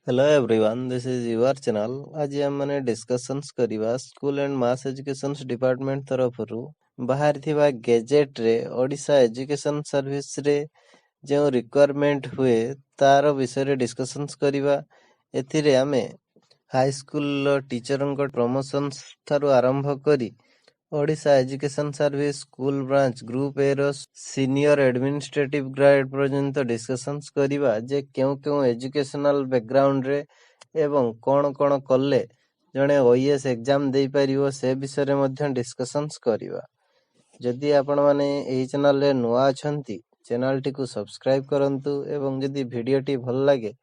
Hello everyone, this is your channel. आज हम माने डिस्कशंस करिवा school and mass education department तरफरु बाहर थिबा गैजेट रे ओडिशा एजुकेशन सर्विस रे जो रिक्वायरमेंट हुए तार विषय रे डिस्कशंस करिवा। एथिरे आमे हाई स्कूल टीचरन को प्रमोशंस थारु आरंभ करी Odisha education service school branch group A रो सीनियर एडमिनिस्ट्रेटिव ग्रेड पर्यंत डिस्कशंस करिवा जे केउ केउ एजुकेशनल बैकग्राउंड रे एवं कोन कोन कले जणे ओएस एग्जाम देई परिवो से विषय रे मध्य डिस्कशंस करिवा। जदि आपण माने एही चैनल रे नुवा अछंती चैनल टी को सब्सक्राइब करंतु एवं जदि वीडियो टी भल लागे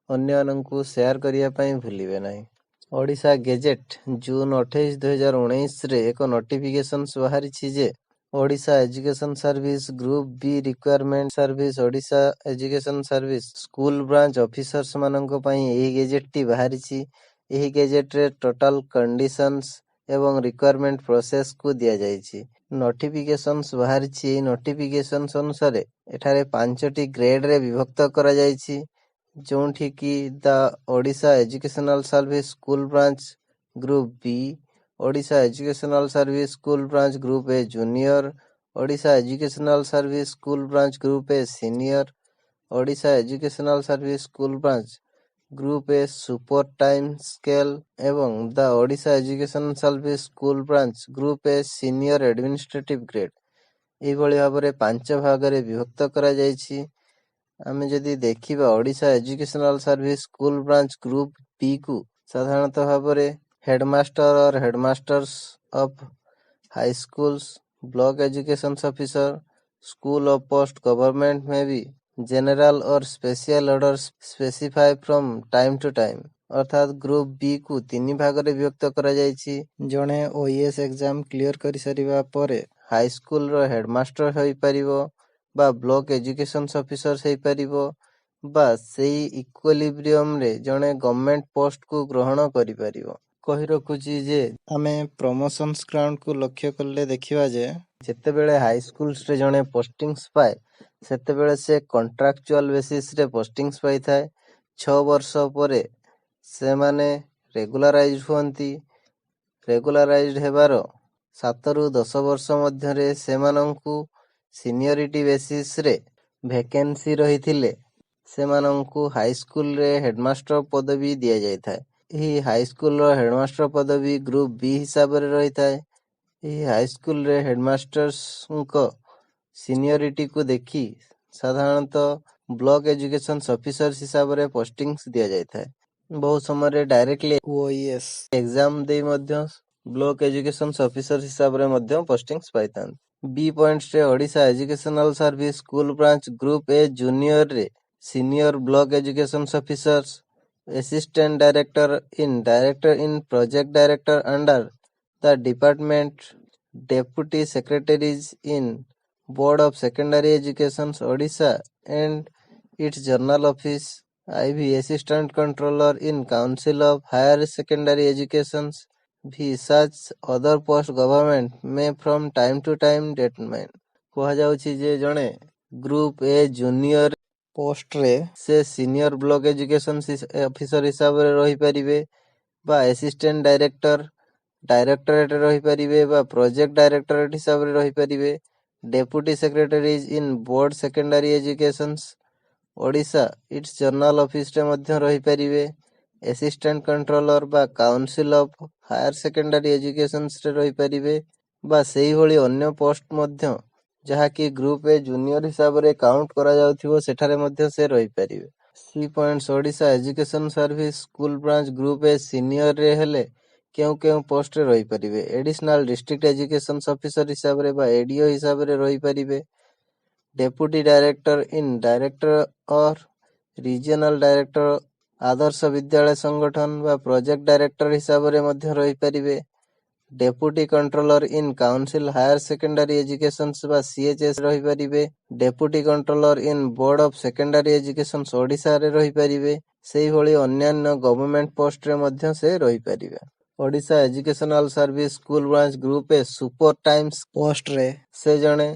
अन्य माननकु शेयर करिया पई भूलिबे नाही। ओडिशा गेजेट जून 28 2019 रे एक नोटिफिकेशन बाहरी जे Odisha education service group B requirement service Odisha education service school branch officers माननक पई एही गेजेट टी बाहरी एही गेजेट रे टोटल कंडीशंस एवं रिक्वायरमेंट प्रोसेस को दिया जायछि। नोटिफिकेशंस बाहरी नोटिफिकेशंस अनुसार एठारे 5टी ग्रेड रे विभक्त करा जायछि जोंठी की the Odisha educational service school branch group B, Odisha educational service school branch group A junior, Odisha educational service school branch group A senior, Odisha educational service school branch group A super time scale एवं the Odisha educational service school branch group A senior administrative grade एही भली भाबरे 5 भागरे विभक्त करा जायछि। आमे जदि देखिबा Odisha educational service school branch group B को साधारणतः भाबरे हेडमास्टर और headmasters of high schools, block education officer, school of post government में भी जनरल और special orders specify from time to time अर्थात ग्रुप बी को 3 भागरे विभक्त करा जायछि। जणे ओएस एग्जाम क्लियर करि सरिबा परे हाई स्कूल रो हेडमास्टर होई परिबो बा ब्लॉक एजुकेशन ऑफिसर होई परिबो बा सेही इक्विलिब्रियम रे जणे गवर्नमेंट पोस्ट को ग्रहण करि परिबो। कहि रखुची जे आमे प्रमोशंस ग्राउंड को लक्ष्य करले देखिबा जे जेतेबेले हाई स्कूल्स रे जणे पोस्टिंग्स पाए सेतेबेले से कॉन्ट्रैक्चुअल बेसिस रे पोस्टिंग्स पाई थाए 6 वर्ष परे से माने रेगुलराइज हुअंती। रेगुलराइज हेबारो 7 रु 10 वर्ष मध्य रे सेमानंकु सीनियरिटी बेसिस रे वैकेंसी रहिथिले सेमानंकु हाई स्कूल रे हेडमास्टर पदवी दिया जाय थाए। एही हाई स्कूल रो हेडमास्टर पदवी ग्रुप बी हिसाब रे रही थाए। एही हाई स्कूल रे हेडमास्टर्स को सीनियरिटी को देखी साधारणतः ब्लॉक एजुकेशन ऑफिसर्स हिसाब रे पोस्टिंग्स दिया जाय थाए। बहुत समय रे डायरेक्टली ओएस एग्जाम दे मध्य ब्लॉक एजुकेशन ऑफिसर हिसाब रे मध्य पोस्टिंग्स पाइतान। बी पॉइंट्स रे Odisha educational service school branch group A junior रे senior block education officers assistant director in project director under the department deputy secretaries in board of secondary education Odisha and its general office IV assistant controller in council of higher secondary education भी such other post government may from time to time determine। कहा जाउछि जे जणे group A junior post रे से senior block education officer हिसाब रे रही परिबे बा असिस्टेंट डायरेक्टर डायरेक्टरेट रही परिबे बा प्रोजेक्ट डायरेक्टरेट हिसाब रे रही परिबे। Deputy secretaries in board secondary education Odisha its general office रे मध्य रही परिबे। असिस्टेंट कंट्रोलर बा council of higher secondary education रे रही परिबे बा सेही भली अन्य पोस्ट मध्य जहा कि ग्रुप ए जूनियर हिसाब रे काउंट करा जाउथिबो सेठारे मध्य से रही परिबे। C points Odisha education service school branch group A senior रे हेले केउ केउ पोस्ट रे रही परिबे। एडिशनल डिस्ट्रिक्ट एजुकेशन ऑफिसर हिसाब रे बा एडीओ हिसाब रे रही परिबे। डेप्यूटी डायरेक्टर इन डायरेक्टर और रीजनल डायरेक्टर आदर्श विद्यालय संगठन बा प्रोजेक्ट डायरेक्टर हिसाब रे मध्य रही परिबे। Deputy controller in council higher secondary education बा सीएचएस रही परिबे। Deputy controller in board of secondary education Odisha रे रही परिबे। सेही भली अन्यान्य गवर्नमेंट पोस्ट रे मध्य से रही परिबे। Odisha educational service school branch group A super times post रे से जणे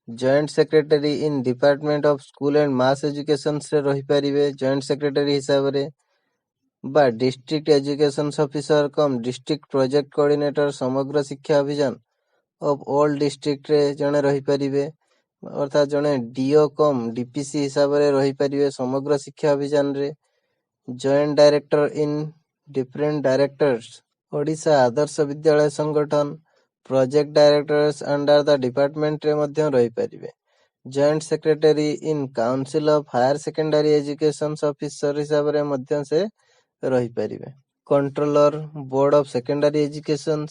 joint secretary in department of school and mass education से रही परिबे जॉइंट सेक्रेटरी हिसाब रे। বা district education officer cum district project coordinator Samagra Shiksha ଅଭିଯାନ ଅଫ୍ ଅଲ୍ ଡିଷ୍ଟ୍ରିକ୍ଟରେ ଜଣେ ରହିପାରିବେ, ଅର୍ଥାତ୍ ଜଣେ ଡିଓ କମ୍ ଡିପିସି ହିସାବରେ ରହିପାରିବେ ସମଗ୍ର ଶିକ୍ଷା ଅଭିଯାନରେ। Joint director in different directorates Odisha Adarsha Vidyalaya Sangathan project directors under the ଡିପାର୍ଟମେଣ୍ଟରେ ମଧ୍ୟ ରହିପାରିବେ। Joint secretary in council of higher secondary education officer ହିସାବରେ ମଧ୍ୟ ସେ ରହିପାରିବେ। Controller board of secondary education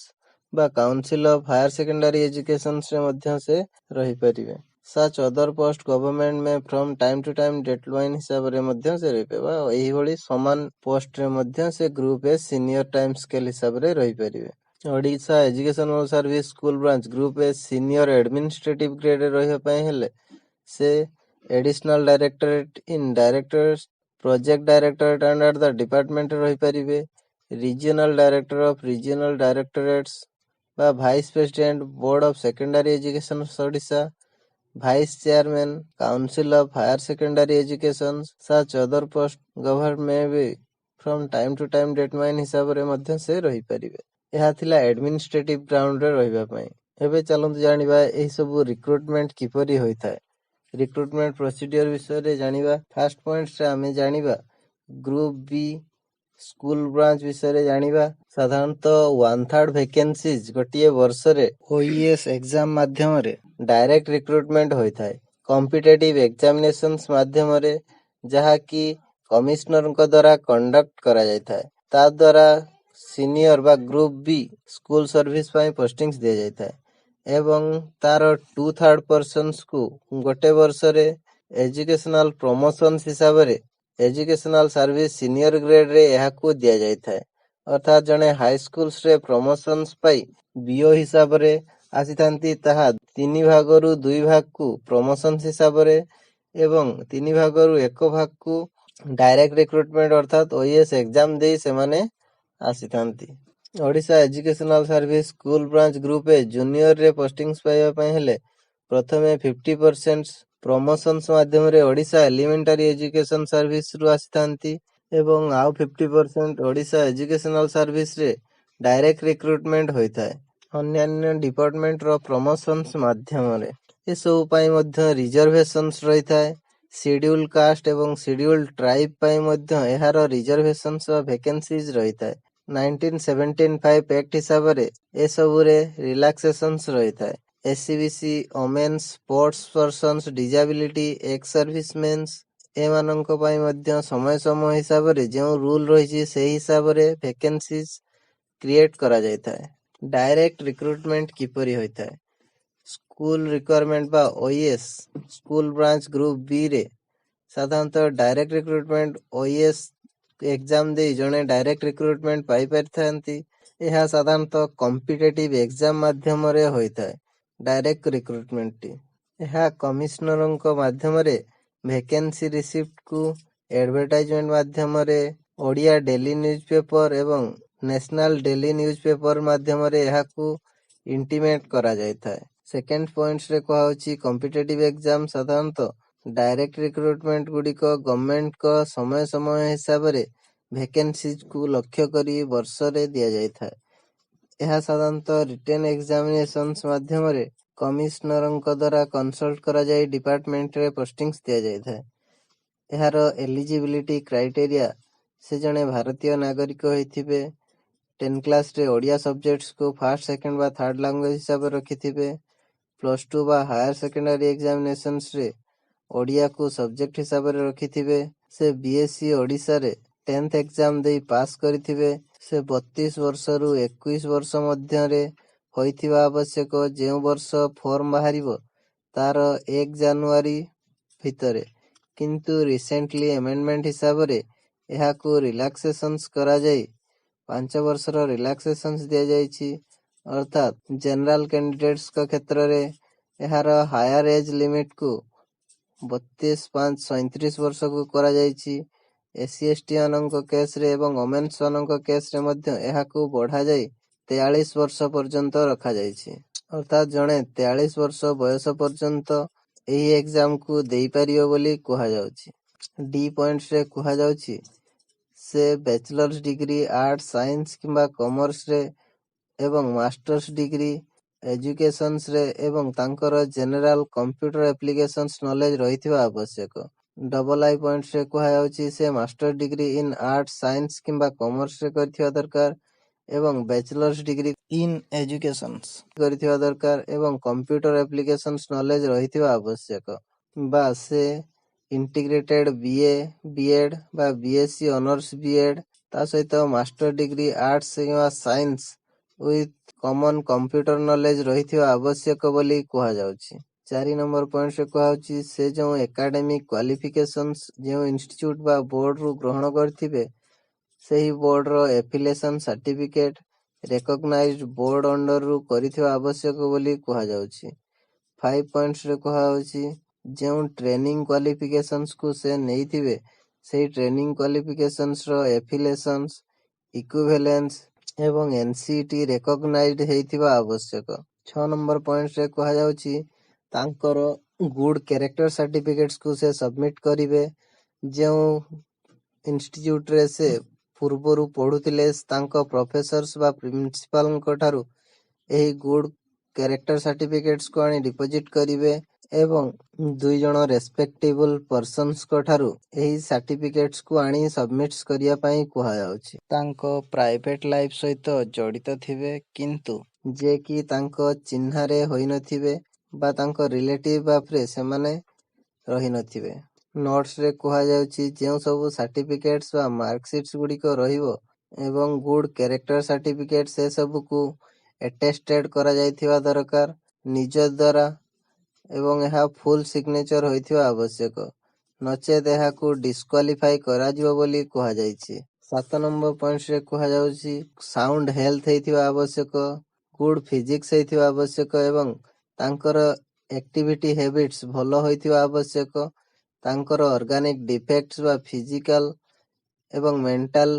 ବା କାଉନସିଲ୍ ଅଫ୍ ହାୟର ସେକେଣ୍ଡାରୀ ଏଜୁକେସନ୍ସରେ ମଧ୍ୟ ସେ ରହିପାରିବେ। Such other post government may from time to time determine ହିସାବରେ ମଧ୍ୟ ସେ ରହିପାରିବେ ବା ଏହିଭଳି ସମାନ ପୋଷ୍ଟରେ ମଧ୍ୟ ସେ group A senior time scale ହିସାବରେ ରହିପାରିବେ। Odisha educational service school branch group A senior administrative ଗ୍ରେଡରେ ରହିବା ପାଇଁ ହେଲେ ସେ additional directorate in directorate project directorate under the ଡିପାର୍ଟମେଣ୍ଟରେ ରହିପାରିବେ। Regional director of regional directorates ବା vice president board of secondary education Odisha, vice chairman council of higher secondary education such other post government may be from time to time determine ହିସାବରେ ମଧ୍ୟ ସେ ରହିପାରିବେ। ଏହା ଥିଲା administrative ଗ୍ରାଉଣ୍ଡରେ ରହିବା ପାଇଁ। ଏବେ ଚାଲନ୍ତୁ ଜାଣିବା ଏହି ସବୁ ରିକ୍ରୁଟମେଣ୍ଟ କିପରି ହୋଇଥାଏ। ରିକ୍ରୁଟମେଣ୍ଟ ପ୍ରୋସିଡିଓର ବିଷୟରେ ଜାଣିବା। ଫାର୍ଷ୍ଟ ପଏଣ୍ଟରେ ଆମେ ଜାଣିବା ଗ୍ରୁପ ବି ସ୍କୁଲ ବ୍ରାଞ୍ଚ ବିଷୟରେ ଜାଣିବା। ସାଧାରଣତଃ 1/3 ଭେକେନ୍ସିଜ୍ ଗୋଟିଏ ବର୍ଷରେ ଓଇଏସ୍ ଏକ୍ଜାମ ମାଧ୍ୟମରେ ଡାଇରେକ୍ଟ ରିକ୍ରୁଟମେଣ୍ଟ ହୋଇଥାଏ। କମ୍ପିଟେଟିଭ ଏକ୍ଜାମିନେସନ୍ସ ମାଧ୍ୟମରେ, ଯାହାକି କମିଶନରଙ୍କ ଦ୍ୱାରା କଣ୍ଡକ୍ଟ କରାଯାଇଥାଏ। ତା ଦ୍ୱାରା ସିନିୟର ବା ଗ୍ରୁପ ବି ସ୍କୁଲ ସର୍ଭିସ ପାଇଁ ପୋଷ୍ଟିଂସ ଦିଆଯାଇଥାଏ ଏବଂ ତାର 2/3 ପର୍ସନ୍ସକୁ ଗୋଟେ ବର୍ଷରେ ଏଜୁକେସନାଲ ପ୍ରମୋସନ୍ସ ହିସାବରେ ଏଜୁକେସନାଲ ସର୍ଭିସ ସିନିୟର ଗ୍ରେଡରେ ଏହାକୁ ଦିଆଯାଇଥାଏ। ଅର୍ଥାତ୍ ଜଣେ ହାଇସ୍କୁଲରେ ପ୍ରମୋସନ୍ସ ପାଇ ବିଓ ହିସାବରେ ଆସିଥାନ୍ତି, ତାହା 3 ଭାଗରୁ 2 ଭାଗକୁ ପ୍ରମୋସନ୍ସ ହିସାବରେ ଏବଂ 3 ଭାଗରୁ 1 ଭାଗକୁ ଡାଇରେକ୍ଟ ରିକ୍ରୁଟମେଣ୍ଟ ଅର୍ଥାତ୍ ଓଇଏସ୍ ଏକ୍ଜାମ ଦେଇ ସେମାନେ ଆସିଥାନ୍ତି। Odisha educational service school branch group A ଜୁନିୟରରେ ପୋଷ୍ଟିଂସ ପାଇବା ପାଇଁ ହେଲେ ପ୍ରଥମେ 50% ପ୍ରମୋସନ୍ସ ମାଧ୍ୟମରେ ଓଡ଼ିଶା ଏଲିମେଣ୍ଟାରୀ ଏଜୁକେସନ ସର୍ଭିସରୁ ଆସିଥାନ୍ତି ଏବଂ ଆଉ 50% ଓଡ଼ିଶା ଏଜୁକେସନାଲ ସର୍ଭିସରେ ଡାଇରେକ୍ଟ ରିକ୍ରୁଟମେଣ୍ଟ ହୋଇଥାଏ ଅନ୍ୟାନ୍ୟ ଡିପାର୍ଟମେଣ୍ଟର ପ୍ରମୋସନ୍ସ ମାଧ୍ୟମରେ। ଏସବୁ ପାଇଁ ମଧ୍ୟ ରିଜର୍ଭେସନ୍ସ ରହିଥାଏ। ସିଡ୍ୟୁଲ କାଷ୍ଟ ଏବଂ ସିଡ୍ୟୁଲ ଟ୍ରାଇବ ପାଇଁ ମଧ୍ୟ ଏହାର ରିଜର୍ଭେସନ୍ସ ବା ଭେକେନ୍ସିଜ୍ ରହିଥାଏ। 1975 ଆକ୍ଟ ହିସାବରେ ଏସବୁରେ ରିଲାକ୍ସେସନ୍ସ ରହିଥାଏ। SEBC, women's, sports persons, disability, ex servicemen's ଏମାନଙ୍କ ପାଇଁ ମଧ୍ୟ ସମୟ ହିସାବରେ ଯେଉଁ ରୁଲ ରହିଛି ସେହି ହିସାବରେ ଭେକେନ୍ସିଜ୍ କ୍ରିଏଟ୍ କରାଯାଇଥାଏ। ଡାଇରେକ୍ଟ ରିକ୍ରୁଟମେଣ୍ଟ କିପରି ହୋଇଥାଏ? ସ୍କୁଲ ରିକ୍ୱାରମେଣ୍ଟ ବା ଓଇଏସ୍ ସ୍କୁଲ ବ୍ରାଞ୍ଚ ଗ୍ରୁପ ବି ରେ ସାଧାରଣତଃ ଡାଇରେକ୍ଟ ରିକ୍ରୁଟମେଣ୍ଟ ଓଇଏସ୍ ଏକ୍ଜାମ ଦେଇ ଜଣେ ଡାଇରେକ୍ଟ ରିକ୍ରୁଟମେଣ୍ଟ ପାଇପାରିଥାନ୍ତି। ଏହା ସାଧାରଣତଃ କମ୍ପିଟେଟିଭ ଏକ୍ଜାମ ମାଧ୍ୟମରେ ହୋଇଥାଏ। ଡାଇରେକ୍ଟ ରିକ୍ରୁଟମେଣ୍ଟଟି ଏହା କମିଶନରଙ୍କ ମାଧ୍ୟମରେ ଭେକେନ୍ସି ରିସିପ୍ଟକୁ ଆଡଭର୍ଟାଇଜମେଣ୍ଟ ମାଧ୍ୟମରେ ଓଡ଼ିଆ ଡେଲି ନ୍ୟୁଜ୍ ପେପର ଏବଂ ନ୍ୟାସନାଲ ଡେଲି ନ୍ୟୁଜ୍ ପେପର ମାଧ୍ୟମରେ ଏହାକୁ ଇଣ୍ଟିମେଟ୍ କରାଯାଇଥାଏ। ସେକେଣ୍ଡ ପଏଣ୍ଟରେ କୁହାଯାଉଛି କମ୍ପିଟେଟିଭ ଏକ୍ଜାମ ସାଧାରଣତଃ ଡାଇରେକ୍ଟ ରିକ୍ରୁଟମେଣ୍ଟ ଗୁଡ଼ିକ ଗଭର୍ଣ୍ଣମେଣ୍ଟଙ୍କ ସମୟ ହିସାବରେ ଭେକେନ୍ସିଜକୁ ଲକ୍ଷ୍ୟ କରି ବର୍ଷରେ ଦିଆଯାଇଥାଏ। ଏହା ସାଧାରଣତଃ ରିଟେନ୍ ଏକ୍ଜାମିନେସନ୍ସ ମାଧ୍ୟମରେ କମିଶନରଙ୍କ ଦ୍ୱାରା କନସଲ୍ଟ କରାଯାଇ ଡିପାର୍ଟମେଣ୍ଟରେ ପୋଷ୍ଟିଂସ ଦିଆଯାଇଥାଏ। ଏହାର ଏଲିଜିବିଲିଟି କ୍ରାଇଟେରିଆ ସେ ଜଣେ ଭାରତୀୟ ନାଗରିକ ହୋଇଥିବେ, 10 କ୍ଲାସରେ ଓଡ଼ିଆ ସବଜେକ୍ଟସକୁ ଫାର୍ଷ୍ଟ, ସେକେଣ୍ଡ ବା ଥାର୍ଡ ଲାଙ୍ଗୁଏଜ ହିସାବରେ ରଖିଥିବେ, +2 ବା ହାୟର ସେକେଣ୍ଡାରୀ ଏକ୍ଜାମିନେସନ୍ସରେ ଓଡ଼ିଆକୁ ସବଜେକ୍ଟ ହିସାବରେ ରଖିଥିବେ, ସେ ବିଏସସି ଓଡ଼ିଶାରେ 10th ଏକ୍ଜାମ ଦେଇ ପାସ୍ କରିଥିବେ, ସେ 32 ବର୍ଷରୁ 21 ବର୍ଷ ମଧ୍ୟରେ ହୋଇଥିବା ଆବଶ୍ୟକ। ଯେଉଁ ବର୍ଷ ଫର୍ମ ବାହାରିବ ତାର 1 ଜାନୁଆରୀ ଭିତରେ, କିନ୍ତୁ ରିସେଣ୍ଟଲି ଆମେଣ୍ଡମେଣ୍ଟ ହିସାବରେ ଏହାକୁ ରିଲାକ୍ସେସନ୍ସ କରାଯାଇ 5 ବର୍ଷର ରିଲାକ୍ସେସନ୍ସ ଦିଆଯାଇଛି। ଅର୍ଥାତ୍ ଜେନେରାଲ କ୍ୟାଣ୍ଡିଡେଟ୍ସଙ୍କ କ୍ଷେତ୍ରରେ ଏହାର ହାୟର ଏଜ୍ ଲିମିଟକୁ 32, 5, 37 ବର୍ଷକୁ କରାଯାଇଛି। ଏସସି ଏସଟି ମାନଙ୍କ କେସରେ ଏବଂ ଓମେନ୍ସ ମାନଙ୍କ କେସରେ ମଧ୍ୟ ଏହାକୁ ବଢ଼ାଯାଇ 43 ବର୍ଷ ପର୍ଯ୍ୟନ୍ତ ରଖାଯାଇଛି। ଅର୍ଥାତ୍ ଜଣେ 43 ବର୍ଷ ବୟସ ପର୍ଯ୍ୟନ୍ତ ଏହି ଏକ୍ଜାମକୁ ଦେଇପାରିବ ବୋଲି କୁହାଯାଉଛି। ଡି ପଏଣ୍ଟରେ କୁହାଯାଉଛି ସେ ବ୍ୟାଚଲର୍ସ ଡିଗ୍ରୀ ଆର୍ଟ୍ସ ସାଇନ୍ସ କିମ୍ବା କମର୍ସରେ ଏବଂ ମାଷ୍ଟର୍ସ ଡିଗ୍ରୀ ଏଜୁକେସନ୍ସରେ ଏବଂ ତାଙ୍କର ଜେନେରାଲ କମ୍ପ୍ୟୁଟର ଆପ୍ଲିକେସନ୍ସ ନଲେଜ ରହିଥିବା ଆବଶ୍ୟକ। ଡବଲ ଆଇ ପଏଣ୍ଟରେ କୁହାଯାଉଛି ସେ master degree in arts science କିମ୍ବା କମର୍ସରେ କରିଥିବା ଦରକାର ଏବଂ ବ୍ୟାଚଲର୍ସ ଡିଗ୍ରୀ ଇନ୍ ଏଜୁକେସନ୍ସ କରିଥିବା ଦରକାର ଏବଂ କମ୍ପ୍ୟୁଟର ଆପ୍ଲିକେସନ୍ସ ନଲେଜ ରହିଥିବା ଆବଶ୍ୟକ। ବା ସେ ଇଣ୍ଟିଗ୍ରେଟେଡ୍ ବିଏ ବିଏଡ୍ ବା ବିଏସସି ଅନର୍ସ ବିଏଡ୍ ତା ସହିତ ମାଷ୍ଟର ଡିଗ୍ରୀ ଆର୍ଟ୍ସ କିମ୍ବା science with common computer knowledge ରହିଥିବା ଆବଶ୍ୟକ ବୋଲି କୁହାଯାଉଛି। 4 ନମ୍ବର ପଏଣ୍ଟରେ କୁହାଯାଉଛି ସେ ଯେଉଁ ଏକାଡେମିକ୍ କ୍ୱାଲିଫିକେସନ୍ସ ଯେଉଁ ଇନଷ୍ଟିଚ୍ୟୁଟ୍ ବା ବୋର୍ଡରୁ ଗ୍ରହଣ କରିଥିବେ ସେହି ବୋର୍ଡର ଏଫିଲିଏସନ୍ ସାର୍ଟିଫିକେଟ୍ ରେକଗ୍ନାଇଜ୍ଡ ବୋର୍ଡ ଅଣ୍ଡରରୁ କରିଥିବା ଆବଶ୍ୟକ ବୋଲି କୁହାଯାଉଛି। 5 ପଏଣ୍ଟରେ କୁହାଯାଉଛି ଯେଉଁ ଟ୍ରେନିଂ କ୍ୱାଲିଫିକେସନ୍ସକୁ ସେ ନେଇଥିବେ ସେହି ଟ୍ରେନିଂ କ୍ୱାଲିଫିକେସନ୍ସର ଏଫିଲିଏସନ୍ସ ଇକ୍ୱିଭେଲେନ୍ସ ଏବଂ ଏନସିଇଟି ରେକଗ୍ନାଇଜ୍ଡ ହେଇଥିବା ଆବଶ୍ୟକ। 6 ନମ୍ବର ପଏଣ୍ଟରେ କୁହାଯାଉଛି ତାଙ୍କର ଗୁଡ୍ କ୍ୟାରେକ୍ଟର ସାର୍ଟିଫିକେଟ୍ସକୁ ସେ ସବମିଟ୍ କରିବେ। ଯେଉଁ ଇନଷ୍ଟିଚ୍ୟୁଟରେ ସେ ପୂର୍ବରୁ ପଢୁଥିଲେ ତାଙ୍କ ପ୍ରଫେସର୍ସ ବା ପ୍ରିନ୍ସିପାଲଙ୍କ ଠାରୁ ଏହି ଗୁଡ୍ କ୍ୟାରେକ୍ଟର ସାର୍ଟିଫିକେଟ୍ସକୁ ଆଣି ଡିପୋଜିଟ୍ କରିବେ ଏବଂ 2 ଜଣ ରେସ୍ପେକ୍ଟେବଲ୍ ପର୍ସନ୍ସଙ୍କ ଠାରୁ ଏହି ସାର୍ଟିଫିକେଟ୍ସକୁ ଆଣି ସବମିଟ୍ସ କରିବା ପାଇଁ କୁହାଯାଉଛି। ତାଙ୍କ ପ୍ରାଇଭେଟ୍ ଲାଇଫ୍ ସହିତ ଜଡ଼ିତ ଥିବେ କିନ୍ତୁ ଯିଏକି ତାଙ୍କ ଚିହ୍ନାରେ ହୋଇନଥିବେ ବା ତାଙ୍କ ରିଲେଟିଭ୍ ଭାବରେ ସେମାନେ ରହିନଥିବେ। ନୋଟ୍ସରେ କୁହାଯାଉଛି ଯେଉଁ ସବୁ ସାର୍ଟିଫିକେଟ୍ସ ବା ମାର୍କସିଟ୍ସ ଗୁଡ଼ିକ ରହିବ ଏବଂ ଗୁଡ୍ କ୍ୟାରେକ୍ଟର ସାର୍ଟିଫିକେଟ୍ ସେସବୁକୁ ଏଟେଷ୍ଟେଡ୍ କରାଯାଇଥିବା ଦରକାର ନିଜ ଦ୍ୱାରା ଏବଂ ଏହା ଫୁଲ୍ ସିଗ୍ନେଚର ହୋଇଥିବା ଆବଶ୍ୟକ, ନଚେତ୍ ଏହାକୁ ଡିସ୍କ୍ୱାଲିଫାଇ କରାଯିବ ବୋଲି କୁହାଯାଇଛି। 7 ନମ୍ବର ପଏଣ୍ଟରେ କୁହାଯାଉଛି ସାଉଣ୍ଡ ହେଲ୍ଥ ହେଇଥିବା ଆବଶ୍ୟକ, ଗୁଡ୍ ଫିଜିକ୍ସ ହେଇଥିବା ଆବଶ୍ୟକ ଏବଂ ତାଙ୍କର ଆକ୍ଟିଭିଟି ହ୍ୟାବିଟ୍ସ ଭଲ ହୋଇଥିବା ଆବଶ୍ୟକ। ତାଙ୍କର ଅର୍ଗାନିକ୍ ଡିଫେକ୍ଟସ୍ ବା ଫିଜିକାଲ ଏବଂ ମେଣ୍ଟାଲ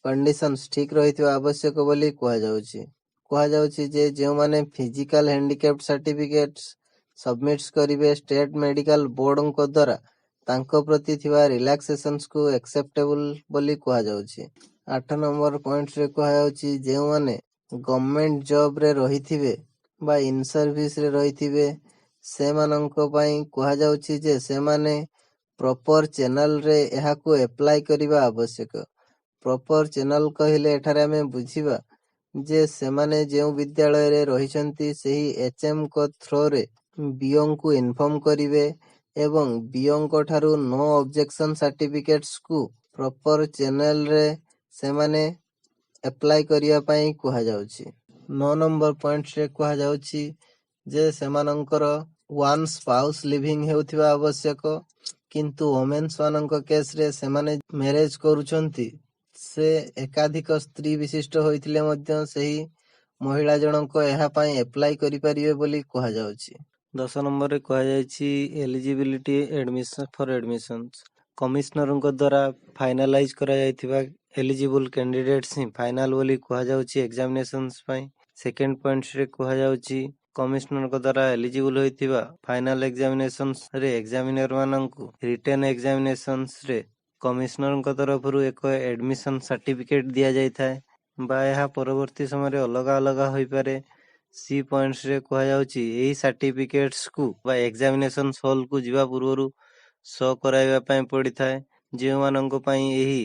କଣ୍ଡିସନ୍ସ ଠିକ୍ ରହିଥିବା ଆବଶ୍ୟକ ବୋଲି କୁହାଯାଉଛି। କୁହାଯାଉଛି ଯେ ଯେଉଁମାନେ ଫିଜିକାଲ ହ୍ୟାଣ୍ଡିକ୍ୟାପ୍ଟ ସାର୍ଟିଫିକେଟ୍ସ ସବମିଟ୍ସ କରିବେ ଷ୍ଟେଟ୍ ମେଡିକାଲ ବୋର୍ଡଙ୍କ ଦ୍ୱାରା ତାଙ୍କ ପ୍ରତି ଥିବା ରିଲାକ୍ସେସନ୍ସକୁ ଏକ୍ସେପ୍ଟେବଲ୍ ବୋଲି କୁହାଯାଉଛି। 8 ନମ୍ବର ପଏଣ୍ଟରେ କୁହାଯାଉଛି ଯେଉଁମାନେ ଗଭର୍ଣ୍ଣମେଣ୍ଟ ଜବରେ ରହିଥିବେ ବା ଇନ୍ ସର୍ଭିସରେ ରହିଥିବେ ସେମାନଙ୍କ ପାଇଁ କୁହାଯାଉଛି ଯେ ସେମାନେ ପ୍ରପର ଚ୍ୟାନେଲରେ ଏହାକୁ ଆପ୍ଲାଏ କରିବା ଆବଶ୍ୟକ। ପ୍ରପର ଚ୍ୟାନେଲ କହିଲେ ଏଠାରେ ଆମେ ବୁଝିବା ଯେ ସେମାନେ ଯେଉଁ ବିଦ୍ୟାଳୟରେ ରହିଛନ୍ତି ସେହି ଏଚ୍ଏମ୍ଙ୍କ ଥ୍ରୋରେ ବିଓଙ୍କୁ ଇନଫର୍ମ କରିବେ ଏବଂ ବିଓଙ୍କ ଠାରୁ ନୋ ଅବଜେକ୍ସନ ସାର୍ଟିଫିକେଟ୍ସକୁ ପ୍ରପର ଚ୍ୟାନେଲରେ ସେମାନେ ଆପ୍ଲାଏ କରିବା ପାଇଁ କୁହାଯାଉଛି। 9 ନମ୍ବର ପଏଣ୍ଟରେ କୁହାଯାଉଛି ଯେ ସେମାନଙ୍କର ୱାନ୍ ସ୍ପାଉସ୍ ଲିଭିଂ ହେଉଥିବା ଆବଶ୍ୟକ କିନ୍ତୁ ଓମେନ୍ସ ମାନଙ୍କ କେସରେ ସେମାନେ ମ୍ୟାରେଜ କରୁଛନ୍ତି ସେ ଏକାଧିକ ସ୍ତ୍ରୀ ବିଶିଷ୍ଟ ହୋଇଥିଲେ ମଧ୍ୟ ସେହି ମହିଳା ଜଣଙ୍କ ଏହା ପାଇଁ ଆପ୍ଲାଏ କରିପାରିବେ ବୋଲି କୁହାଯାଉଛି। 10 ନମ୍ବରରେ କୁହାଯାଇଛି ଏଲିଜିବିଲିଟି ଫର ଆଡମିସନ୍ସ କମିଶନରଙ୍କ ଦ୍ୱାରା ଫାଇନାଲାଇଜ କରାଯାଇଥିବା ଏଲିଜିବୁଲ କ୍ୟାଣ୍ଡିଡେଟ୍ସ ହିଁ ଫାଇନାଲ ବୋଲି କୁହାଯାଉଛି ଏକ୍ସାମିନେସନ୍ସ ପାଇଁ। ସେକେଣ୍ଡ ପଏଣ୍ଟରେ କୁହାଯାଉଛି କମିଶନରଙ୍କ ଦ୍ୱାରା ଏଲିଜିବୁଲ ହୋଇଥିବା ଫାଇନାଲ ଏକ୍ସାମିନେସନ୍ସରେ ଏକ୍ସାମିନର ମାନଙ୍କୁ ରିଟେନ୍ ଏକ୍ସାମିନେସନ୍ସରେ କମିଶନରଙ୍କ ତରଫରୁ ଏକ ଆଡମିସନ ସାର୍ଟିଫିକେଟ ଦିଆଯାଇଥାଏ ବା ଏହା ପରବର୍ତ୍ତୀ ସମୟରେ ଅଲଗା ଅଲଗା ହୋଇପାରେ। ସି ପଏଣ୍ଟରେ କୁହାଯାଉଛି ଏହି ସାର୍ଟିଫିକେଟ୍ସକୁ ବା ଏକ୍ସାମିନେସନ ହଲକୁ ଯିବା ପୂର୍ବରୁ ଶୋ କରାଇବା ପାଇଁ ପଡ଼ିଥାଏ। ଯେଉଁମାନଙ୍କ ପାଇଁ ଏହି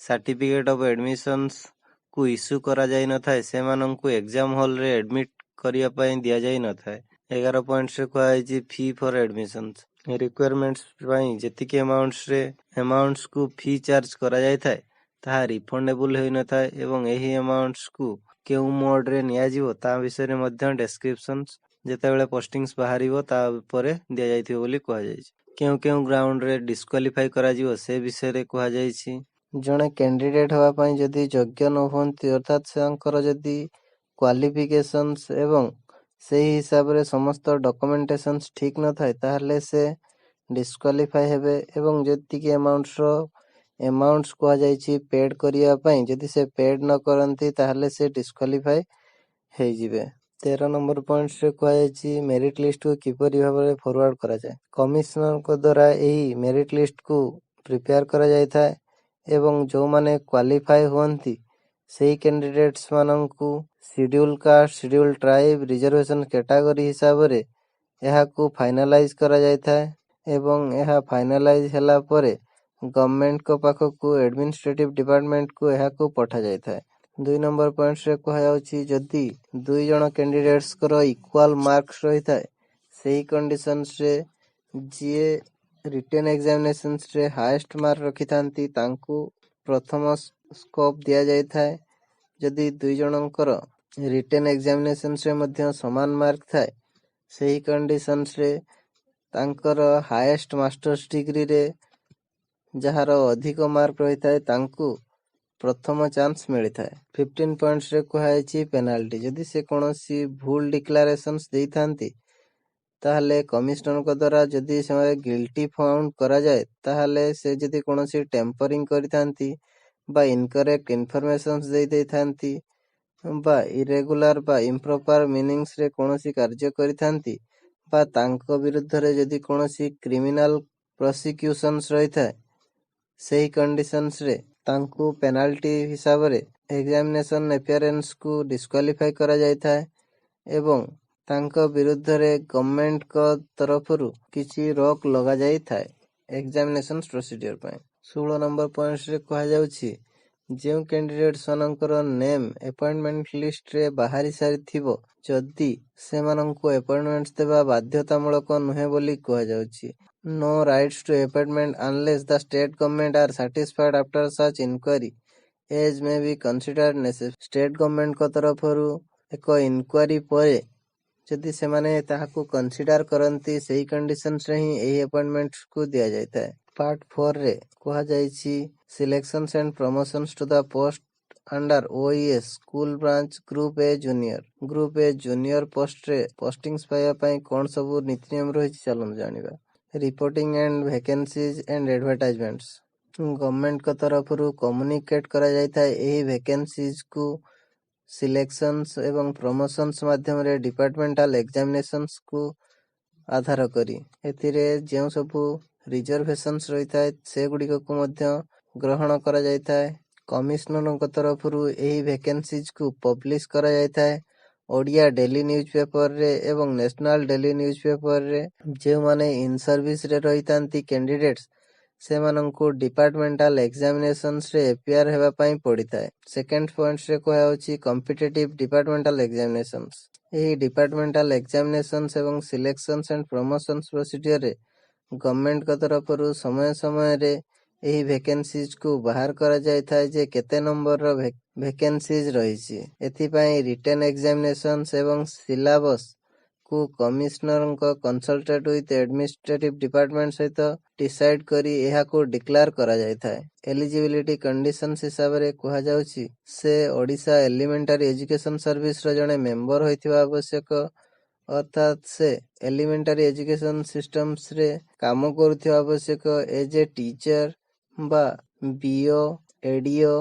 ସାର୍ଟିଫିକେଟ ଅଫ୍ ଆଡମିସନ୍ସକୁ ଇସ୍ୟୁ କରାଯାଇନଥାଏ ସେମାନଙ୍କୁ ଏକ୍ସାମ ହଲରେ ଆଡମିଟ୍ କରିବା ପାଇଁ ଦିଆଯାଇନଥାଏ। 11 ପଏଣ୍ଟରେ କୁହାଯାଇଛି ଫି ଫର ଆଡମିସନ୍ସ ରିକ୍ୱାରମେଣ୍ଟସ୍ ପାଇଁ ଯେତିକି ଆମାଉଣ୍ଟସକୁ ଫି ଚାର୍ଜ କରାଯାଇଥାଏ ତାହା ରିଫଣ୍ଡେବୁଲ ହୋଇନଥାଏ ଏବଂ ଏହି ଆମାଉଣ୍ଟସକୁ କେଉଁ ମୋଡରେ ନିଆଯିବ ତା ବିଷୟରେ ମଧ୍ୟ ଡେସ୍କ୍ରିପସନ୍ସ ଯେତେବେଳେ ପୋଷ୍ଟିଂସ୍ ବାହାରିବ ତା ଉପରେ ଦିଆଯାଇଥିବ ବୋଲି କୁହାଯାଇଛି। କେଉଁ କେଉଁ ଗ୍ରାଉଣ୍ଡରେ ଡିସ୍କ୍ୱାଲିଫାଇ କରାଯିବ ସେ ବିଷୟରେ କୁହାଯାଇଛି। ଜଣେ କ୍ୟାଣ୍ଡିଡେଟ୍ ହେବା ପାଇଁ ଯଦି ଯୋଗ୍ୟ ନ ହୁଅନ୍ତି ଅର୍ଥାତ୍ ତାଙ୍କର ଯଦି କ୍ୱାଲିଫିକେସନ୍ସ ଏବଂ ସେହି ହିସାବରେ ସମସ୍ତ ଡକୁମେଣ୍ଟେସନ୍ସ ଠିକ୍ ନଥାଏ ତାହେଲେ ସେ ଡିସ୍କ୍ୱାଲିଫାଇ ହେବେ ଏବଂ ଯେତିକି ଆମାଉଣ୍ଟସ୍ କୁହାଯାଇଛି ପେଡ୍ କରିବା ପାଇଁ ଯଦି ସେ ପେଡ୍ ନ କରନ୍ତି ତାହେଲେ ସେ ଡିସ୍କ୍ୱାଲିଫାଇ ହେଇଯିବେ। 13 ନମ୍ବର ପଏଣ୍ଟରେ କୁହାଯାଇଛି ମେରିଟ୍ ଲିଷ୍ଟକୁ କିପରି ଭାବରେ ଫରୱାର୍ଡ କରାଯାଏ। କମିଶନରଙ୍କ ଦ୍ୱାରା ଏହି ମେରିଟ୍ ଲିଷ୍ଟକୁ ପ୍ରିପେୟାର କରାଯାଇଥାଏ ଏବଂ ଯେଉଁମାନେ କ୍ୱାଲିଫାଏ ହୁଅନ୍ତି ସେହି କ୍ୟାଣ୍ଡିଡେଟ୍ସ ମାନଙ୍କୁ scheduled caste, scheduled tribe, reservation category ହିସାବରେ ଏହାକୁ ଫାଇନାଲାଇଜ୍ କରାଯାଇଥାଏ ଏବଂ ଏହା ଫାଇନାଲାଇଜ୍ ହେଲା ପରେ ଗଭର୍ଣ୍ଣମେଣ୍ଟଙ୍କ ପାଖକୁ ଆଡମିନିଷ୍ଟ୍ରେଟିଭ୍ ଡିପାର୍ଟମେଣ୍ଟକୁ ଏହାକୁ ପଠାଯାଇଥାଏ। 2 ନମ୍ବର ପଏଣ୍ଟରେ କୁହାଯାଉଛି ଯଦି 2 ଜଣ କ୍ୟାଣ୍ଡିଡେଟ୍ସଙ୍କର ଇକ୍ୱାଲ୍ ମାର୍କସ୍ ରହିଥାଏ ସେହି କଣ୍ଡିସନ୍ସରେ ଯିଏ ରିଟେନ୍ ଏକ୍ଜାମିନେସନ୍ସରେ ହାଏଷ୍ଟ ମାର୍କ ରଖିଥାନ୍ତି ତାଙ୍କୁ ପ୍ରଥମ ସ୍କୋପ୍ ଦିଆଯାଇଥାଏ। ଯଦି 2 ଜଣଙ୍କର ରିଟେନ୍ ଏକ୍ଜାମିନେସନ୍ସରେ ମଧ୍ୟ ସମାନ ମାର୍କ ଥାଏ ସେହି କଣ୍ଡିସନ୍ସରେ ତାଙ୍କର ହାଏଷ୍ଟ ମାଷ୍ଟର୍ସ ଡିଗ୍ରୀରେ ଯାହାର ଅଧିକ ମାର୍କ ରହିଥାଏ ତାଙ୍କୁ ପ୍ରଥମ ଚାନ୍ସ ମିଳିଥାଏ। 15 ପଏଣ୍ଟରେ କୁହାଯାଇଛି ପେନାଲ୍ଟି। ଯଦି ସେ କୌଣସି ଭୁଲ ଡିକ୍ଲାରେସନ୍ସ ଦେଇଥାନ୍ତି ତାହେଲେ କମିଶନରଙ୍କ ଦ୍ୱାରା ଯଦି ସେମାନେ ଗିଲ୍ଟି ଫାଉଣ୍ଡ କରାଯାଏ ତାହେଲେ ସେ ଯଦି କୌଣସି ଟେମ୍ପରିଂ କରିଥାନ୍ତି ବା ଇନକରେକ୍ଟ ଇନଫର୍ମେସନ୍ସ ଦେଇଥାନ୍ତି ବା ଇରେଗୁଲାର ବା ଇମ୍ପ୍ରପାର ମିନିଂସରେ କୌଣସି କାର୍ଯ୍ୟ କରିଥାନ୍ତି ବା ତାଙ୍କ ବିରୁଦ୍ଧରେ ଯଦି କୌଣସି କ୍ରିମିନାଲ ପ୍ରସିକ୍ୟୁସନ୍ସ ରହିଥାଏ ସେହି କଣ୍ଡିସନ୍ସରେ ତାଙ୍କୁ ପେନାଲ୍ଟି ହିସାବରେ ଏକ୍ଜାମିନେସନ୍ ଆପିୟରାନ୍ସକୁ ଡିସ୍କ୍ୱାଲିଫାଇ କରାଯାଇଥାଏ ଏବଂ ତାଙ୍କ ବିରୁଦ୍ଧରେ ଗଭର୍ଣ୍ଣମେଣ୍ଟଙ୍କ ତରଫରୁ କିଛି ରୋକ୍ ଲଗାଯାଇଥାଏ ଏକ୍ଜାମିନେସନ୍ ପ୍ରୋସିଡିଓର ପାଇଁ। 16 ନମ୍ବର ପଏଣ୍ଟରେ କୁହାଯାଉଛି ଯେଉଁ କ୍ୟାଣ୍ଡିଡେଟ୍ସ ମାନଙ୍କର ନେମ୍ ଆପଏଣ୍ଟମେଣ୍ଟ ଲିଷ୍ଟରେ ବାହାରି ସାରିଥିବ ଯଦି ସେମାନଙ୍କୁ ଆପଏଣ୍ଟମେଣ୍ଟ ଦେବା ବାଧ୍ୟତାମୂଳକ ନୁହେଁ ବୋଲି କୁହାଯାଉଛି। No rights to appointment unless the state government are satisfied after such inquiry as may be considered necessary। State ଗଭର୍ଣ୍ଣମେଣ୍ଟଙ୍କ ତରଫରୁ ଏକ ଇନକ୍ୱାରି ପରେ ଯଦି ସେମାନେ ତାହାକୁ କନସିଡର କରନ୍ତି ସେହି କଣ୍ଡିସନ୍ସରେ ହିଁ ଏହି ଆପଏଣ୍ଟମେଣ୍ଟକୁ ଦିଆଯାଇଥାଏ। ପାର୍ଟ 4ରେ କୁହାଯାଇଛି selections and promotions to the post under OES school branch group A junior. Group A junior ପୋଷ୍ଟରେ ପୋଷ୍ଟିଂସ୍ ପାଇବା ପାଇଁ କ'ଣ ସବୁ ନୀତି ନିୟମ ରହିଛି ଚାଲନ୍ତୁ ଜାଣିବା। Reporting and vacancies and advertisements. ଗଭର୍ଣ୍ଣମେଣ୍ଟଙ୍କ ତରଫରୁ କମ୍ୟୁନିକେଟ୍ କରାଯାଇଥାଏ ଏହି ଭେକେନ୍ସିଜକୁ ସିଲେକ୍ସନ୍ସ ଏବଂ ପ୍ରମୋସନ୍ସ ମାଧ୍ୟମରେ ଡିପାର୍ଟମେଣ୍ଟାଲ ଏକ୍ଜାମିନେସନ୍ସକୁ ଆଧାର କରି। ଏଥିରେ ଯେଉଁ ସବୁ ରିଜର୍ଭେସନ୍ସ ରହିଥାଏ ସେଗୁଡ଼ିକକୁ ମଧ୍ୟ ଗ୍ରହଣ କରାଯାଇଥାଏ। କମିଶନରଙ୍କ ତରଫରୁ ଏହି ଭେକେନ୍ସିଜକୁ ପବ୍ଲିଶ କରାଯାଇଥାଏ ଓଡ଼ିଆ ଡେଲି ନ୍ୟୁଜ୍ ପେପରରେ ଏବଂ ନ୍ୟାସନାଲ ଡେଲି ନ୍ୟୁଜ୍ ପେପରରେ। ଯେଉଁମାନେ ଇନ୍ ସର୍ଭିସରେ ରହିଥାନ୍ତି କ୍ୟାଣ୍ଡିଡେଟ୍ସ ସେମାନଙ୍କୁ ଡିପାର୍ଟମେଣ୍ଟାଲ ଏକ୍ଜାମିନେସନ୍ସରେ ଏପିଆର ହେବା ପାଇଁ ପଡ଼ିଥାଏ। ସେକେଣ୍ଡ ପଏଣ୍ଟରେ କୁହାଯାଉଛି କମ୍ପିଟେଟିଭ ଡିପାର୍ଟମେଣ୍ଟାଲ ଏକ୍ଜାମିନେସନ୍ସ। ଏହି ଡିପାର୍ଟମେଣ୍ଟାଲ ଏକ୍ଜାମିନେସନ୍ସ ଏବଂ ସିଲେକ୍ସନ୍ସ ଆଣ୍ଡ ପ୍ରମୋସନ୍ସ ପ୍ରୋସିଡିଓରେ ଗଭର୍ଣ୍ଣମେଣ୍ଟଙ୍କ ତରଫରୁ ସମୟ ସମୟରେ ଏହି ଭେକେନ୍ସିଜକୁ ବାହାର କରାଯାଇଥାଏ ଯେ କେତେ ନମ୍ବରର ଭେକେନ୍ସିଜ ରହିଛି। ଏଥିପାଇଁ ରିଟେନ୍ ଏକ୍ଜାମିନେସନ୍ସ ଏବଂ ସିଲାବସ୍ କୁ କମିଶନରଙ୍କ କନସଲ୍ଟେଟ୍ ୱିଥ୍ ଆଡମିନିଷ୍ଟ୍ରେଟିଭ ଡିପାର୍ଟମେଣ୍ଟ ସହିତ ଡିସାଇଡ୍ କରି ଏହାକୁ ଡିକ୍ଲାର କରାଯାଇଥାଏ। ଏଲିଜିବିଲିଟି କଣ୍ଡିସନ୍ସ ହିସାବରେ କୁହାଯାଉଛି ସେ ଓଡ଼ିଶା ଏଲିମେଣ୍ଟାରୀ ଏଜୁକେସନ ସର୍ଭିସର ଜଣେ ମେମ୍ବର ହୋଇଥିବା ଆବଶ୍ୟକ ଅର୍ଥାତ୍ ସେ ଏଲିମେଣ୍ଟାରୀ ଏଜୁକେସନ ସିଷ୍ଟମ୍ସରେ କାମ କରୁଥିବା ଆବଶ୍ୟକ ଏଜ୍ ଏ ଟିଚର ବା BO, ADO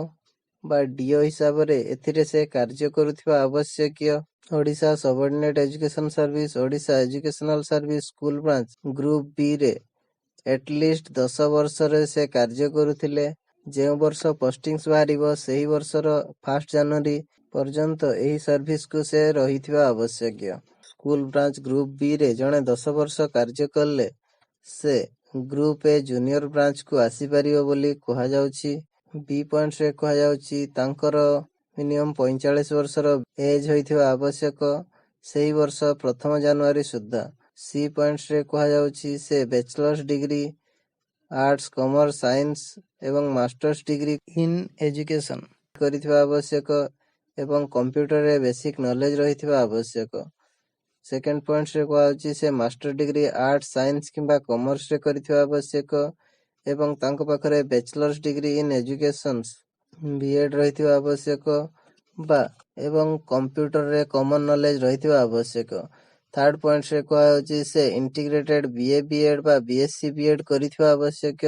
ବା DO ହିସାବରେ ଏଥିରେ ସେ କାର୍ଯ୍ୟ କରୁଥିବା ଆବଶ୍ୟକୀୟ। Odisha subordinate education service, Odisha educational service school branch group Bରେ ଏଟଲିଷ୍ଟ 10 ବର୍ଷରେ ସେ କାର୍ଯ୍ୟ କରୁଥିଲେ। ଯେଉଁ ବର୍ଷ ପୋଷ୍ଟିଂସ୍ ବାହାରିବ ସେହି ବର୍ଷର 1 ଜାନୁଆରୀ ପର୍ଯ୍ୟନ୍ତ ଏହି ସର୍ଭିସକୁ ସେ ରହିଥିବା ଆବଶ୍ୟକୀୟ। ସ୍କୁଲ ବ୍ରାଞ୍ଚ ଗ୍ରୁପ Bରେ ଜଣେ 10 ବର୍ଷ କାର୍ଯ୍ୟ କଲେ ସେ ଗ୍ରୁପ ଏ ଜୁନିୟର ବ୍ରାଞ୍ଚକୁ ଆସିପାରିବ ବୋଲି କୁହାଯାଉଛି। B ପଏଣ୍ଟରେ କୁହାଯାଉଛି ତାଙ୍କର ମିନିମମ୍ 45 ବର୍ଷର ଏଜ୍ ହୋଇଥିବା ଆବଶ୍ୟକ ସେହି ବର୍ଷ 1 ଜାନୁଆରୀ ସୁଦ୍ଧା। C ପଏଣ୍ଟରେ କୁହାଯାଉଛି ସେ bachelor's degree arts, commerce, science ଏବଂ ମାଷ୍ଟର୍ସ ଡିଗ୍ରୀ ଇନ୍ ଏଜୁକେସନ କରିଥିବା ଆବଶ୍ୟକ ଏବଂ କମ୍ପ୍ୟୁଟରରେ ବେସିକ୍ ନଲେଜ ରହିଥିବା ଆବଶ୍ୟକ। ସେକେଣ୍ଡ ପଏଣ୍ଟରେ କୁହାଯାଉଛି ସେ ମାଷ୍ଟର ଡିଗ୍ରୀ ଆର୍ଟସ, ସାଇନ୍ସ କିମ୍ବା କମର୍ସରେ କରିଥିବା ଆବଶ୍ୟକ ଏବଂ ତାଙ୍କ ପାଖରେ bachelor's degree in educations B.Ed ରହିଥିବା ଆବଶ୍ୟକ ବା ଏବଂ କମ୍ପ୍ୟୁଟରରେ କମନ ନଲେଜ ରହିଥିବା ଆବଶ୍ୟକ। ଥାର୍ଡ ପଏଣ୍ଟରେ କୁହାଯାଉଛି ସେ ଇଣ୍ଟିଗ୍ରେଟେଡ୍ BA B.Ed ବା BSc B.Ed କରିଥିବା ଆବଶ୍ୟକ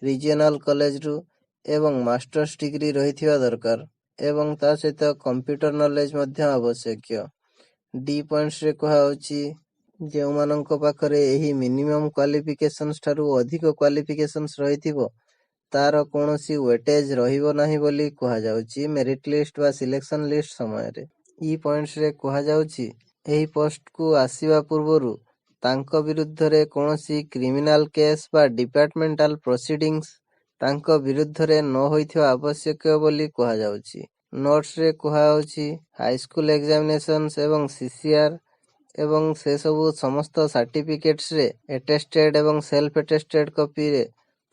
ରିଜିଓନାଲ କଲେଜରୁ ଏବଂ ମାଷ୍ଟର୍ସ ଡିଗ୍ରୀ ରହିଥିବା ଦରକାର ଏବଂ ତା ସହିତ କମ୍ପ୍ୟୁଟର ନଲେଜ ମଧ୍ୟ ଆବଶ୍ୟକୀୟ। D ପଏଣ୍ଟରେ କୁହାଯାଉଛି ଯେଉଁମାନଙ୍କ ପାଖରେ ଏହି ମିନିମମ୍ କ୍ୱାଲିଫିକେସନ୍ସ ଠାରୁ ଅଧିକ କ୍ୱାଲିଫିକେସନ୍ସ ରହିଥିବ ତାର କୌଣସି ୱେଟେଜ ରହିବ ନାହିଁ ବୋଲି କୁହାଯାଉଛି ମେରିଟ୍ ଲିଷ୍ଟ ବା ସିଲେକ୍ସନ ଲିଷ୍ଟ ସମୟରେ। ଇ ପଏଣ୍ଟସରେ କୁହାଯାଉଛି ଏହି ପୋଷ୍ଟକୁ ଆସିବା ପୂର୍ବରୁ ତାଙ୍କ ବିରୁଦ୍ଧରେ କୌଣସି କ୍ରିମିନାଲ କେସ୍ ବା ଡିପାର୍ଟମେଣ୍ଟାଲ ପ୍ରୋସିଡିଂସ୍ ତାଙ୍କ ବିରୁଦ୍ଧରେ ନ ହୋଇଥିବା ଆବଶ୍ୟକ ବୋଲି କୁହାଯାଉଛି। ନୋଟ୍ସରେ କୁହାଯାଉଛି ହାଇସ୍କୁଲ ଏକ୍ସାମିନେସନ୍ସ ଏବଂ ସିସିଆର ଏବଂ ସେସବୁ ସମସ୍ତ ସାର୍ଟିଫିକେଟ୍ସରେ ଏଟେଷ୍ଟେଡ୍ ଏବଂ ସେଲ୍ଫ ଏଟେଷ୍ଟେଡ୍ କପିରେ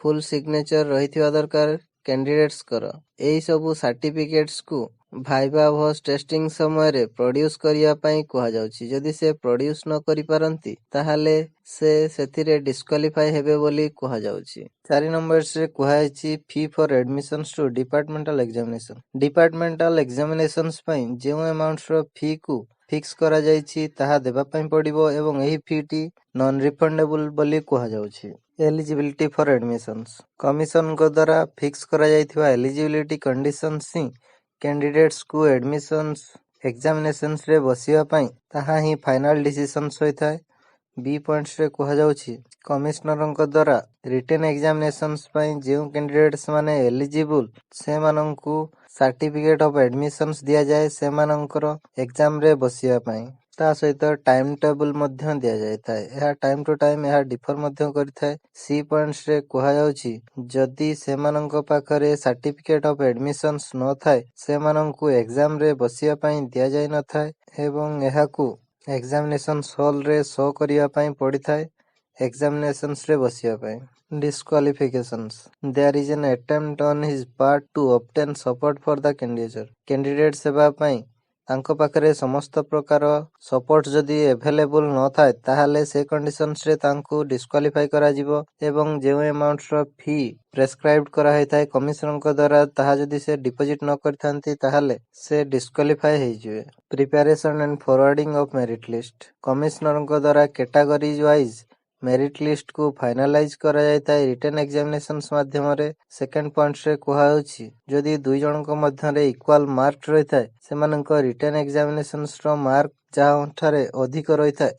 ଫୁଲ୍ ସିଗ୍ନେଚର ରହିଥିବା ଦରକାର କ୍ୟାଣ୍ଡିଡେଟ୍ସଙ୍କର। ଏହି ସବୁ ସାର୍ଟିଫିକେଟ୍ସକୁ ଭାଇଭା ଭଏସ୍ ଟେଷ୍ଟିଂ ସମୟରେ ପ୍ରଡ୍ୟୁସ୍ କରିବା ପାଇଁ କୁହାଯାଉଛି। ଯଦି ସେ ପ୍ରଡ୍ୟୁସ୍ ନ କରିପାରନ୍ତି ତାହେଲେ ସେ ସେଥିରେ ଡିସ୍କ୍ୱାଲିଫାଏ ହେବେ ବୋଲି କୁହାଯାଉଛି। 4 ନମ୍ବର୍ସରେ କୁହାଯାଇଛି fee for admissions to departmental examination. Departmental examinations ପାଇଁ ଯେଉଁ ଆମାଉଣ୍ଟର ଫିକୁ ଫିକ୍ସ କରାଯାଇଛି ତାହା ଦେବା ପାଇଁ ପଡ଼ିବ ଏବଂ ଏହି ଫିଟି ନନ୍ ରିଫଣ୍ଡେବୁଲ ବୋଲି କୁହାଯାଉଛି। Eligibility for admissions. କମିଶନଙ୍କ ଦ୍ୱାରା ଫିକ୍ସ କରାଯାଇଥିବା ଏଲିଜିବିଲିଟି କଣ୍ଡିସନ୍ସ ହିଁ କ୍ୟାଣ୍ଡିଡେଟ୍ସକୁ ଆଡମିସନ୍ସ ଏକ୍ସାମିନେସନ୍ସରେ ବସିବା ପାଇଁ ତାହା ହିଁ ଫାଇନାଲ ଡିସିସନ୍ସ ହୋଇଥାଏ। ବି ପଏଣ୍ଟସରେ କୁହାଯାଉଛି କମିଶନରଙ୍କ ଦ୍ୱାରା ରିଟେନ୍ ଏକ୍ସାମିନେସନ୍ସ ପାଇଁ ଯେଉଁ କ୍ୟାଣ୍ଡିଡେଟ୍ସ ମାନେ ଏଲିଜିବୁଲ ସେମାନଙ୍କୁ ସାର୍ଟିଫିକେଟ୍ ଅଫ୍ ଆଡମିସନ୍ସ ଦିଆଯାଏ ସେମାନଙ୍କର ଏକ୍ସାମରେ ବସିବା ପାଇଁ। ତା ସହିତ ଟାଇମ୍ ଟେବୁଲ ମଧ୍ୟ ଦିଆଯାଇଥାଏ। ଏହା ଟାଇମ୍ ଟୁ ଟାଇମ୍ ଏହା ଡିଫର ମଧ୍ୟ କରିଥାଏ। ସି ପଏଣ୍ଟସରେ କୁହାଯାଉଛି ଯଦି ସେମାନଙ୍କ ପାଖରେ ସାର୍ଟିଫିକେଟ୍ ଅଫ୍ ଆଡମିସନ୍ସ ନଥାଏ ସେମାନଙ୍କୁ ଏକ୍ସାମରେ ବସିବା ପାଇଁ ଦିଆଯାଇନଥାଏ ଏବଂ ଏହାକୁ ଏକ୍ସାମିନେସନ୍ସ ହଲରେ ଶୋ କରିବା ପାଇଁ ପଡ଼ିଥାଏ ଏକ୍ସାମିନେସନ୍ସରେ ବସିବା ପାଇଁ। Disqualifications. There is an attempt on his part to obtain support for the candidature. Candidates ହେବା ପାଇଁ ତାଙ୍କ ପାଖରେ ସମସ୍ତ ପ୍ରକାର ସପୋର୍ଟ ଯଦି ଏଭେଲେବୁଲ ନଥାଏ ତାହେଲେ ସେ କଣ୍ଡିସନ୍ସରେ ତାଙ୍କୁ ଡିସ୍କ୍ୱାଲିଫାଇ କରାଯିବ ଏବଂ ଯେଉଁ ଆମାଉଣ୍ଟର ଫି ପ୍ରେସ୍କ୍ରାଇବ୍ଡ କରାହୋଇଥାଏ କମିଶନଙ୍କ ଦ୍ୱାରା ତାହା ଯଦି ସେ ଡିପୋଜିଟ୍ ନ କରିଥାନ୍ତି ତାହେଲେ ସେ ଡିସ୍କ୍ୱାଲିଫାଏ ହେଇଯିବେ। Preparation and forwarding of merit list. କମିଶନରଙ୍କ ଦ୍ୱାରା କ୍ୟାଟାଗୋରିଜ ୱାଇଜ ମେରିଟ୍ ଲିଷ୍ଟକୁ ଫାଇନାଲାଇଜ କରାଯାଇଥାଏ ରିଟେନ୍ ଏକ୍ସାମିନେସନ୍ସ ମାଧ୍ୟମରେ। ସେକେଣ୍ଡ ପଏଣ୍ଟରେ କୁହାଯାଉଛି ଯଦି ଦୁଇ ଜଣଙ୍କ ମଧ୍ୟରେ ଇକ୍ୱାଲ ମାର୍କ ରହିଥାଏ ସେମାନଙ୍କ ରିଟେନ୍ ଏକ୍ସାମିନେସନ୍ସର ମାର୍କ ଯାହାଠାରେ ଅଧିକ ରହିଥାଏ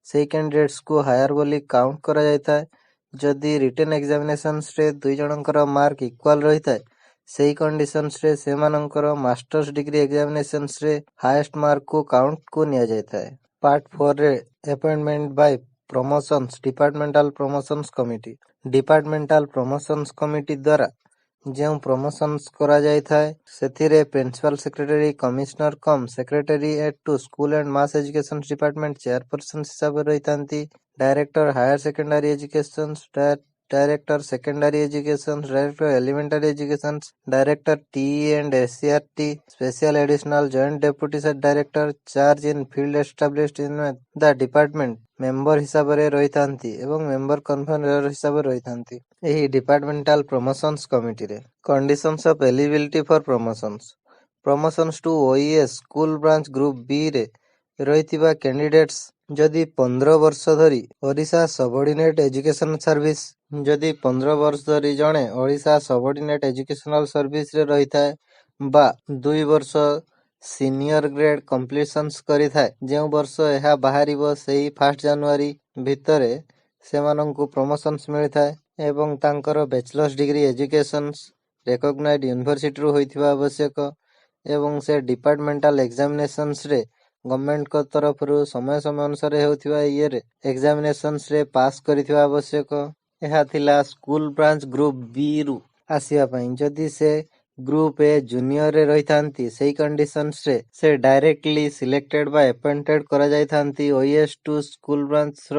ସେହି କ୍ୟାଣ୍ଡିଡେଟ୍ସକୁ ହାୟର ବୋଲି କାଉଣ୍ଟ କରାଯାଇଥାଏ। ଯଦି ରିଟେନ୍ ଏକ୍ସାମିନେସନ୍ସରେ ଦୁଇ ଜଣଙ୍କର ମାର୍କ ଇକ୍ୱାଲ ରହିଥାଏ ସେହି କଣ୍ଡିସନ୍ସରେ ସେମାନଙ୍କର ମାଷ୍ଟର୍ସ ଡିଗ୍ରୀ ଏକ୍ସାମିନେସନ୍ସରେ ହାଏଷ୍ଟ ମାର୍କକୁ କାଉଣ୍ଟକୁ ନିଆଯାଇଥାଏ। ପାର୍ଟ 4ରେ appointment by promotions departmental promotions committee. Departmental promotions committee ଦ୍ୱାରା ଯେଉଁ ପ୍ରମୋସନ୍ସ କରାଯାଇଥାଏ ସେଥିରେ principal secretary commissioner cum secretariat to school and mass education department chairperson ହିସାବରେ ରହିଥାନ୍ତି। Director higher secondary education, director secondary education, director elementary education, director TE and SCERT, special additional joint deputy director charge in field established in the department member ହିସାବରେ ରହିଥାନ୍ତି ଏବଂ member convener ହିସାବରେ ରହିଥାନ୍ତି। ଏହି departmental promotions କମିଟିରେ conditions of eligibility for promotions. Promotions to OES school branch group ବିରେ ରହିଥିବା candidates ଯଦି 15 ବର୍ଷ ଧରି ଓଡ଼ିଶା ସବଅର୍ଡିନେଟ୍ ଏଜୁକେସନ ସର୍ଭିସ ଯଦି 15 ବର୍ଷ ଧରି ଜଣେ ଓଡ଼ିଶା ସବଅର୍ଡିନେଟ୍ ଏଜୁକେସନାଲ ସର୍ଭିସରେ ରହିଥାଏ ବା 2 ବର୍ଷ ସିନିୟର ଗ୍ରେଡ୍ କମ୍ପ୍ଲିସନ୍ସ କରିଥାଏ ଯେଉଁ ବର୍ଷ ଏହା ବାହାରିବ ସେହି 1 ଜାନୁଆରୀ ଭିତରେ ସେମାନଙ୍କୁ ପ୍ରମୋସନ୍ସ ମିଳିଥାଏ ଏବଂ ତାଙ୍କର ବ୍ୟାଚଲର୍ସ ଡିଗ୍ରୀ ଏଜୁକେସନ୍ସ ରେକଗ୍ନାଇଜ୍ଡ ୟୁନିଭର୍ସିଟିରୁ ହୋଇଥିବା ଆବଶ୍ୟକ ଏବଂ ସେ ଡିପାର୍ଟମେଣ୍ଟାଲ ଏକ୍ସାମିନେସନ୍ସରେ ଗଭର୍ଣ୍ଣମେଣ୍ଟଙ୍କ ତରଫରୁ ସମୟ ସମୟ ଅନୁସାରେ ହେଉଥିବା ଇଏରେ ଏକ୍ସାମିନେସନ୍ସରେ ପାସ୍ କରିଥିବା ଆବଶ୍ୟକ। ଏହା ଥିଲା ସ୍କୁଲ ବ୍ରାଞ୍ଚ ଗ୍ରୁପ ବିରୁ ଆସିବା ପାଇଁ। ଯଦି ସେ ଗ୍ରୁପ ଏ ଜୁନିୟରରେ ରହିଥାନ୍ତି ସେହି କଣ୍ଡିସନ୍ସରେ ସେ ଡାଇରେକ୍ଟଲି ସିଲେକ୍ଟେଡ ବା ଆପଏଣ୍ଟେଡ କରାଯାଇଥାନ୍ତି ଓଇଏସ୍ ଟୁ ସ୍କୁଲ ବ୍ରାଞ୍ଚର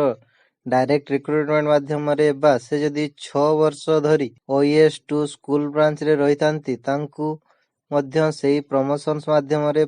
ଡାଇରେକ୍ଟ ରିକ୍ରୁଟମେଣ୍ଟ ମାଧ୍ୟମରେ ବା ସେ ଯଦି 6 ବର୍ଷ ଧରି ଓଇଏସ୍ ଟୁ ସ୍କୁଲ ବ୍ରାଞ୍ଚରେ ରହିଥାନ୍ତି ତାଙ୍କୁ ମଧ୍ୟ ସେହି ପ୍ରମୋସନ୍ସ ମାଧ୍ୟମରେ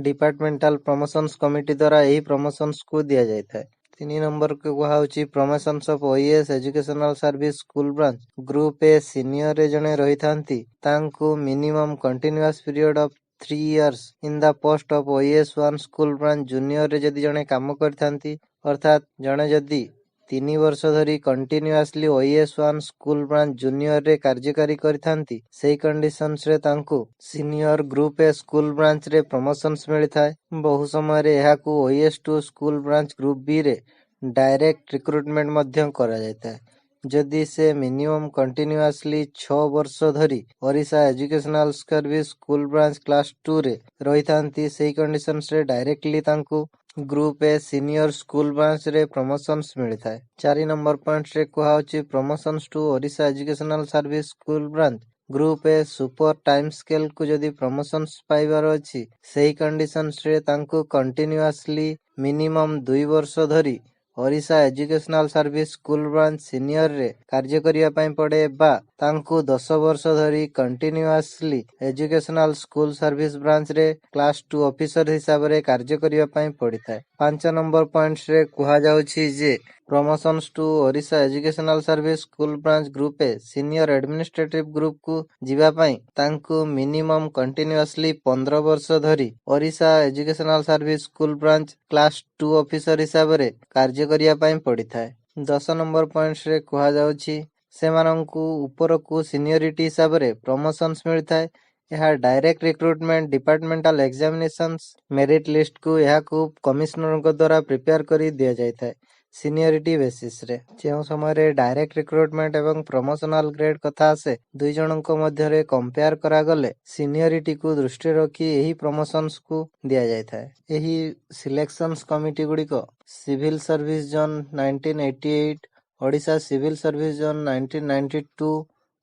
ଡିପାର୍ଟମେଣ୍ଟାଲ ପ୍ରମୋସନ୍ସ କମିଟି ଦ୍ୱାରା ଏହି ପ୍ରମୋସନ୍ସକୁ ଦିଆଯାଇଥାଏ। 3 ନମ୍ବରକୁ କୁହାଯାଉଛି promotions of OES educational service school branch. Group A ସିନିୟରରେ ଜଣେ ରହିଥାନ୍ତି ତାଙ୍କୁ minimum continuous period of 3 years in the post of OES 1 school branch ଜୁନିୟରରେ ଯଦି ଜଣେ କାମ କରିଥାନ୍ତି ଅର୍ଥାତ୍ ଜଣେ ଯଦି 3 ବର୍ଷ ଧରି କଣ୍ଟିନ୍ୟୁଅସଲି ଓଇଏସ୍ 1 ସ୍କୁଲ ବ୍ରାଞ୍ଚ ଜୁନିୟରରେ କାର୍ଯ୍ୟକାରୀ କରିଥାନ୍ତି ସେହି କଣ୍ଡିସନ୍ସରେ ତାଙ୍କୁ ସିନିୟର ଗ୍ରୁପ ଏ ସ୍କୁଲ ବ୍ରାଞ୍ଚରେ ପ୍ରମୋସନ୍ସ ମିଳିଥାଏ। ବହୁ ସମୟରେ ଏହାକୁ OES two school branch group ବିରେ ଡାଇରେକ୍ଟ ରିକ୍ରୁଟମେଣ୍ଟ ମଧ୍ୟ କରାଯାଇଥାଏ। जदि से मिनिमम कंटिन्यूअसली 6 वर्ष धरी Odisha educational service school branch class 2 रे रही से कंडीशंस रे डायरेक्टली तांको group A senior school branch रे प्रमोशंस मिलता है। 4 नंबर पॉइंट रे कहा promotions to Odisha educational service school branch group A super time scale को जदि प्रमोशंस पाइबार अछि सही कंडीशंस रे तांको कंटिन्यूअसली मिनिमम 2 वर्ष धरी Odisha educational service school branch senior रे कार्य करिया पई पड़े बा तांको 10 वर्ष धरी continuously educational school service branch रे क्लास 2 ऑफिसर हिसाब रे कार्य करिया पई पड़िଥାଏ। 5 नंबर पॉइंट्स रे कुहा जाउछि जे promotions to Odisha educational service school branch group A senior administrative group को जीवा पई तांको मिनिमम कंटिन्यूअसली 15 वर्ष धरी Odisha educational service school branch class 2 officer हिसाब रे कार्य करिया पई पड़िଥାଏ। 10 नंबर पॉइंट्स रे कुहा जाउछि सेमानंकु उपरकु सीनियरिटी हिसाब रे प्रमोशंस मिलଥାଏ। यह direct recruitment departmental examinations merit list को यह को कमिश्नर को द्वारा प्रिपेयर करी दिया जायଥାଏ सीनियरिटी बेसिस रे। जो समय रे डायरेक्ट रिक्रुटमेंट एवं प्रमोशनल ग्रेड कथा आसे दुई जनक मध्य रे कंपेयर करा गले सीनियरिटी को दृष्टि रखी यही प्रमोशंस को दिया जायଥାଏ। यही सिलेक्शंस कमिटी गुडी को civil service zone 1988, Odisha civil service zone 1992,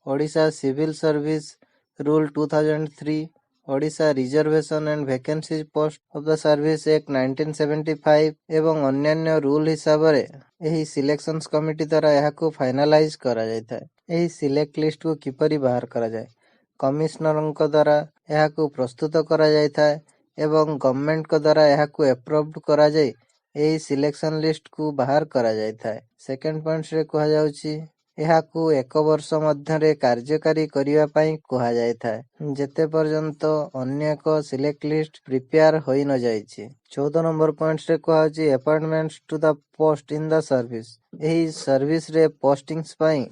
Odisha civil service rule 2003, Odisha reservation and vacancy post of the service act 1975 एवं अन्यान्य रूल हिसाब रे एही सिलेक्शंस कमिटी द्वारा यह को फाइनलाइज करा जायଥାଏ। एही सिलेक्ट लिस्ट को किपरि बाहर करा जाय कमिश्नरक द्वारा यह को प्रस्तुत करा जायଥାଏ एवं गवर्नमेंट को द्वारा यह को अप्रूव्ड करा जाय एही सिलेक्शन लिस्ट को बाहर करा जायଥାଏ। सेकंड पॉइंट रे कहा जाउछि यह को 1 वर्ष मध्य रे कार्यकारी करिया पई कहा जायଥାଏ जेते पर्यंत अन्य एक सिलेक्ट लिस्ट प्रिपेयर होई न जायछि। 14 नंबर पॉइंट्स रे कहा जाउछि appointments to the post in the service एही सर्विस रे पोस्टिंग्स पई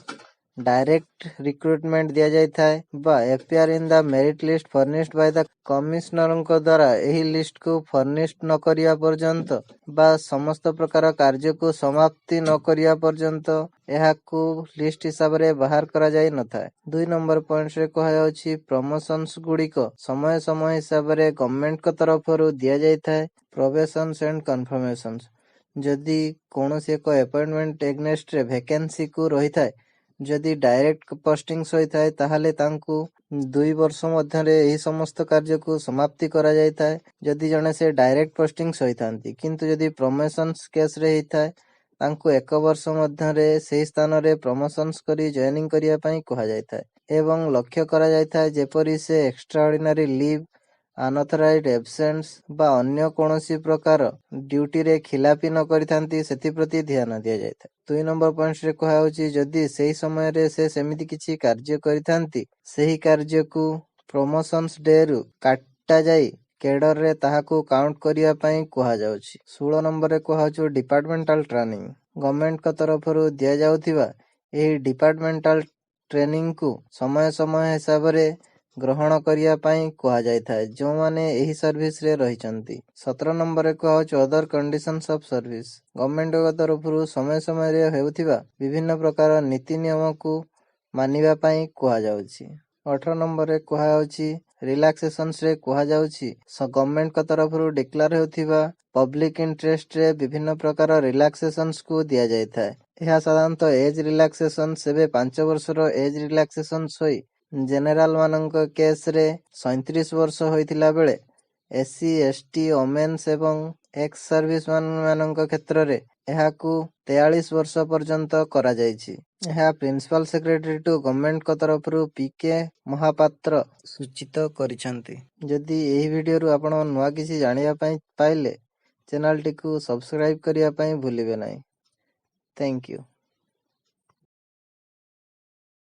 डायरेक्ट रिक्रुटमेंट दिया जायଥାଏ बा appear in the merit list furnished by the कमिश्नरक द्वारा एही लिस्ट को फर्निश्ड न करिया पर्यंत बा समस्त प्रकार कार्य को समाप्ति न करिया पर्यंत यह को लिस्ट हिसाब रे बाहर करा जाय न थाए। 2 नंबर पॉइंट्स रे कहा जाउछि प्रमोशंस गुडी को समय समय हिसाब रे गवर्नमेंट को तरफ रु दिया जायଥାଏ प्रोबेशंस एंड कन्फर्मेशंस जदि कोनोसी एक अपॉइंटमेंट एग्नेस्ट रे वैकेंसी को रही थाए जदि डायरेक्ट पोस्टिंग्स होई थाए ताहाले तांकु 2 वर्ष मध्य रे एही समस्त कार्य को समाप्ति करा जाय थाए जदि जने से डायरेक्ट पोस्टिंग्स होई थांती किंतु जदि प्रमोशंस केस रे ही थाए तांकु 1 वर्ष मध्य रे सेही स्थान रे प्रमोशंस करी जॉइनिंग करिया पई कहा जाय थाए एवं लक्ष्य करा जाय थाए जेपरि से extraordinary leave unauthorised absence बा अन्य कोनोसी प्रकार ड्यूटी रे खिलापी न करिथांती सेति प्रति ध्यान दिया जायଥାଏ। 2 नंबर पॉइंट्स रे कहा होची जदि सेही समय रे से सेमिति किछि कार्य करिथांती सेही कार्य को प्रमोशंस डे रु काटा जाई केडर रे ताहाको काउंट करिया पई कहा जाउछि। 16 नंबर रे कहा होची डिपार्टमेंटल ट्रेनिंग गवर्नमेंट का तरफ रु दिया जाउथिबा एही डिपार्टमेंटल ट्रेनिंग को समय समय हिसाब रे ग्रहण करिया पई कहा जायଥାଏ जो माने एही सर्विस रे रहिचंती। 17 नंबर रे कहा होची other conditions of service government का तरफ रु समय समय रे हेउथिबा विभिन्न प्रकार नीति नियम को मानिबा पई कहा जाउछि। 18 नंबर रे कहा होची रिलैक्सेशंस रे कहा जाउछि गवर्नमेंट का तरफ रु डिक्लेयर हेउथिबा पब्लिक इंटरेस्ट रे विभिन्न प्रकार रिलैक्सेशंस को दिया जायଥାଏ। यह साधारणतः एज रिलैक्सेशन सेबे 5 वर्ष रो एज रिलैक्सेशंस होई जेनरल मानक केस रे 37 वर्ष होइथिला बेले एससी एसटी ओमेन्स एवं एक्स सर्विस मानक क्षेत्र रे यह को 43 वर्ष पर्यंत करा जायछि। यह प्रिंसिपल सेक्रेटरी टू गवर्नमेंट को तरफ रु पीके महापात्र सूचित करिसंती। जदि एही वीडियो रु आपण नुवा किछि जानिया पई पाइले चैनल टी को सब्सक्राइब करिया पई भूलिबे नाही। Thank you.